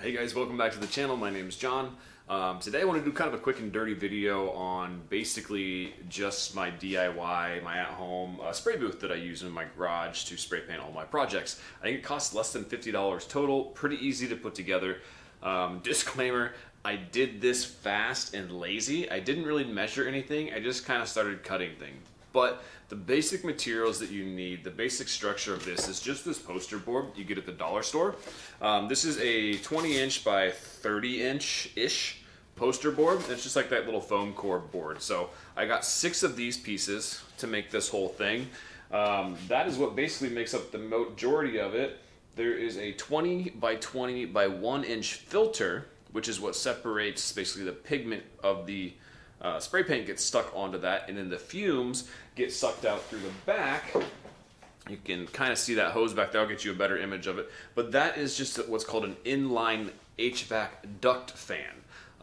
Hey guys, welcome back to the channel. My name is John. Today I want to do kind of a quick and dirty video on basically just my DIY, my at-home spray booth that I use in my garage to spray paint all my projects. I think it costs less than $50 total, pretty easy to put together. Disclaimer, I did this fast and lazy. I didn't really measure anything, I just kind of started cutting things. But the basic materials that you need, the basic structure of this is just this poster board you get at the dollar store. This is a 20-inch by 30-inch-ish poster board. It's just like that little foam core board. So I got 6 of these pieces to make this whole thing. That is what basically makes up the majority of it. There is a 20 by 20 by 1-inch filter, which is what separates basically the pigment of the spray paint gets stuck onto that, and then the fumes get sucked out through the back. You can kind of see that hose back there. I'll get you a better image of it. But that is just what's called an inline HVAC duct fan.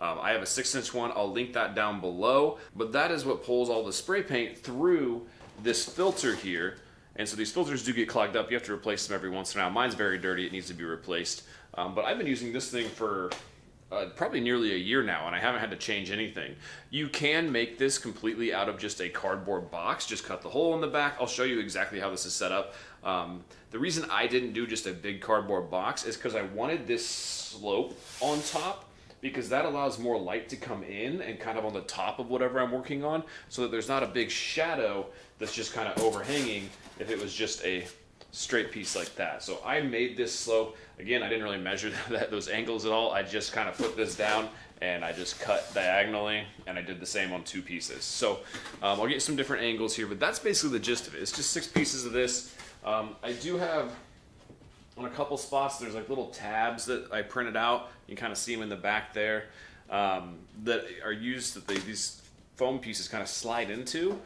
I have a 6-inch one. I'll link that down below. But that is what pulls all the spray paint through this filter here. And so these filters do get clogged up. You have to replace them every once in a while. Mine's very dirty. It needs to be replaced. But I've been using this thing for probably nearly a year now, and I haven't had to change anything. You can make this completely out of just a cardboard box. Just cut the hole in the back. I'll show you exactly how this is set up. The reason I didn't do just a big cardboard box is because I wanted this slope on top, because that allows more light to come in and kind of on the top of whatever I'm working on, so that there's not a big shadow that's just kind of overhanging if it was just a straight piece like that. So I made this slope. Again, I didn't really measure those angles at all. I just kind of put this down and I just cut diagonally, and I did the same on 2 pieces. So I'll get some different angles here, but that's basically the gist of it. It's just 6 pieces of this. I do have, on a couple spots, there's like little tabs that I printed out. You can kind of see them in the back there, that are used, that these foam pieces kind of slide into.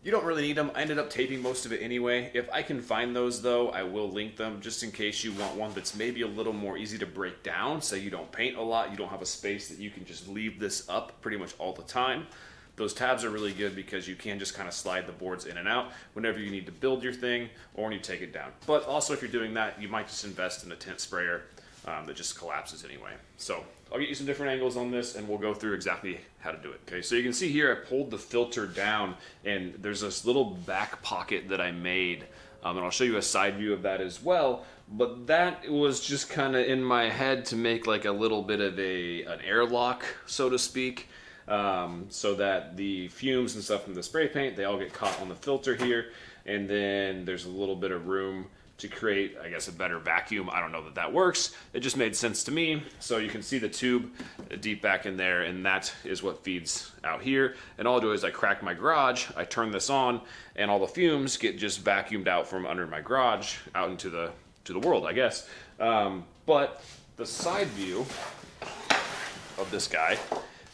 You don't really need them. I ended up taping most of it anyway. If I can find those though, I will link them just in case you want one that's maybe a little more easy to break down. Say you don't paint a lot, you don't have a space that you can just leave this up pretty much all the time. Those tabs are really good because you can just kind of slide the boards in and out whenever you need to build your thing or when you take it down. But also if you're doing that, you might just invest in a tent sprayer that just collapses anyway. So I'll get you some different angles on this and we'll go through exactly how to do it. Okay, so you can see here I pulled the filter down and there's this little back pocket that I made, and I'll show you a side view of that as well. But that was just kind of in my head to make like a little bit of an airlock, so to speak, so that the fumes and stuff from the spray paint, they all get caught on the filter here, and then there's a little bit of room to create, I guess, a better vacuum. I don't know that that works. It just made sense to me. So you can see the tube deep back in there, and that is what feeds out here. And all I do is I crack my garage, I turn this on, and all the fumes get just vacuumed out from under my garage out into the world, I guess. But the side view of this guy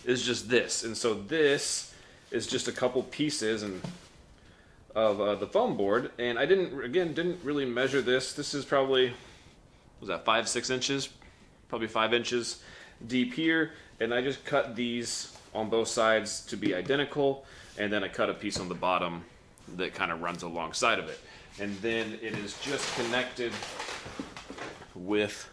is just this. And so this is just a couple pieces of the foam board, and I didn't really measure this. This is probably, was that 5-6 inches, probably 5 inches deep here, and I just cut these on both sides to be identical, and then I cut a piece on the bottom that kind of runs alongside of it, and then it is just connected with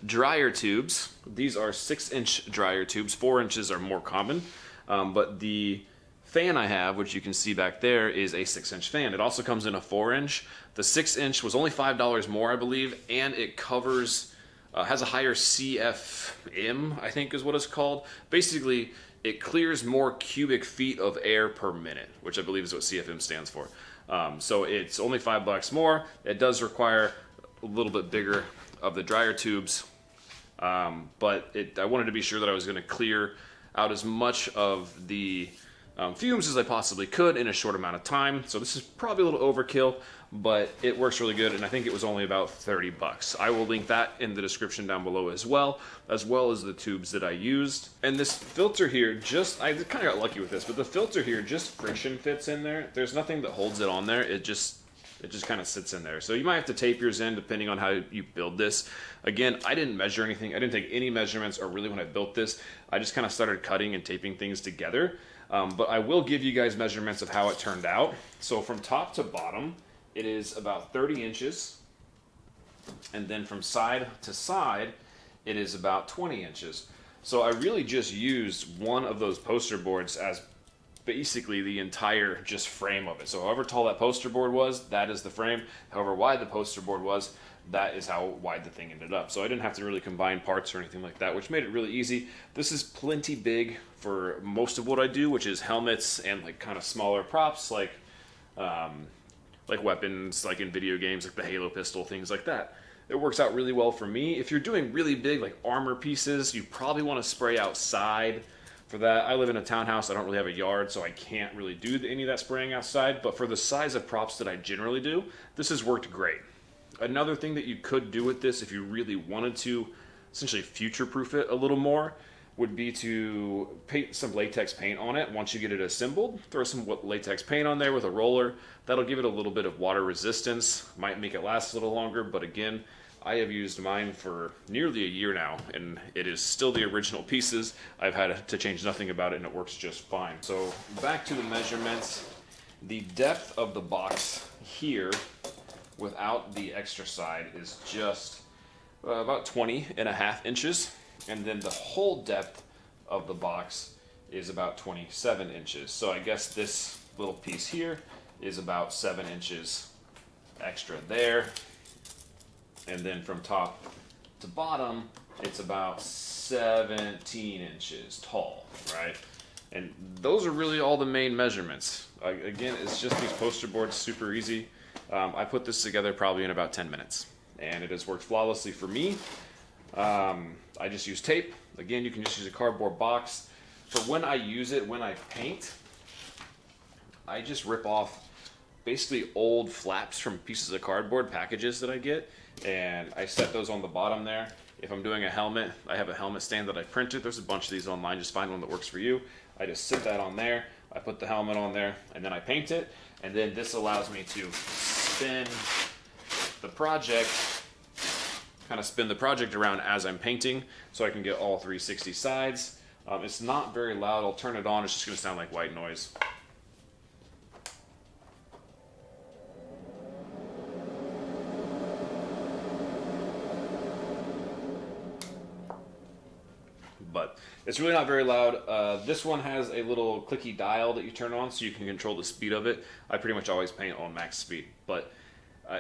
dryer tubes. These are 6-inch dryer tubes. 4 inches are more common, but the fan I have, which you can see back there, is a 6-inch fan. It also comes in a 4-inch. The 6-inch was only $5 more, I believe, and it covers, has a higher CFM, I think is what it's called. Basically, it clears more cubic feet of air per minute, which I believe is what CFM stands for. So it's only $5 more. It does require a little bit bigger of the dryer tubes, but I wanted to be sure that I was going to clear out as much of the fumes as I possibly could in a short amount of time. So this is probably a little overkill, but it works really good, and I think it was only about $30. I will link that in the description down below as well as the tubes that I used. And this filter here, I kind of got lucky with this, but the filter here just friction fits in there. There's nothing that holds it on there. It just kind of sits in there. So you might have to tape yours in depending on how you build this. Again, I didn't measure anything. I didn't take any measurements, or really when I built this, I just kind of started cutting and taping things together. But I will give you guys measurements of how it turned out. So from top to bottom, it is about 30 inches. And then from side to side, it is about 20 inches. So I really just used one of those poster boards as basically the entire just frame of it. So however tall that poster board was, that is the frame. However wide the poster board was, that is how wide the thing ended up. So I didn't have to really combine parts or anything like that, which made it really easy. This is plenty big for most of what I do, which is helmets and like kind of smaller props like weapons, like in video games, like the Halo pistol, things like that. It works out really well for me. If you're doing really big like armor pieces, you probably want to spray outside. For that, I live in a townhouse. I don't really have a yard, so I can't really do any of that spraying outside. But for the size of props that I generally do, this has worked great. Another thing that you could do with this, if you really wanted to essentially future-proof it a little more, would be to paint some latex paint on it. Once you get it assembled, throw some latex paint on there with a roller. That'll give it a little bit of water resistance. Might make it last a little longer, but again, I have used mine for nearly a year now, and it is still the original pieces. I've had to change nothing about it, and it works just fine. So back to the measurements. The depth of the box here, without the extra side, is just about 20.5 inches. And then the whole depth of the box is about 27 inches. So I guess this little piece here is about 7 inches extra there. And then from top to bottom, it's about 17 inches tall, right? And those are really all the main measurements. Again, it's just these poster boards, super easy. I put this together probably in about 10 minutes, and it has worked flawlessly for me. I just use tape. Again, you can just use a cardboard box. For when I use it, when I paint, I just rip off basically old flaps from pieces of cardboard packages that I get, and I set those on the bottom there. If I'm doing a helmet, I have a helmet stand that I printed. There's a bunch of these online. Just find one that works for you. I just sit that on there. I put the helmet on there, and then I paint it. And then this allows me to spin the project, kind of spin the project around as I'm painting, so I can get all 360 sides. It's not very loud. I'll turn it on. It's just going to sound like white noise. But it's really not very loud. This one has a little clicky dial that you turn on so you can control the speed of it. I pretty much always paint on max speed, but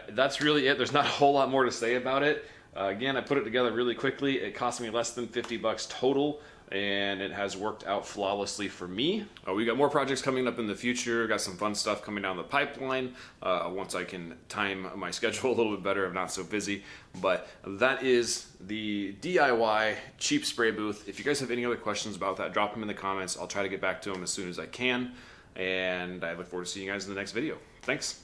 that's really it. There's not a whole lot more to say about it. Again, I put it together really quickly. It cost me less than 50 bucks total, and it has worked out flawlessly for me. We got more projects coming up in the future. Got some fun stuff coming down the pipeline once I can time my schedule a little bit better. I'm not so busy, but that is the DIY cheap spray booth. If you guys have any other questions about that, drop them in the comments. I'll try to get back to them as soon as I can, and I look forward to seeing you guys in the next video. Thanks.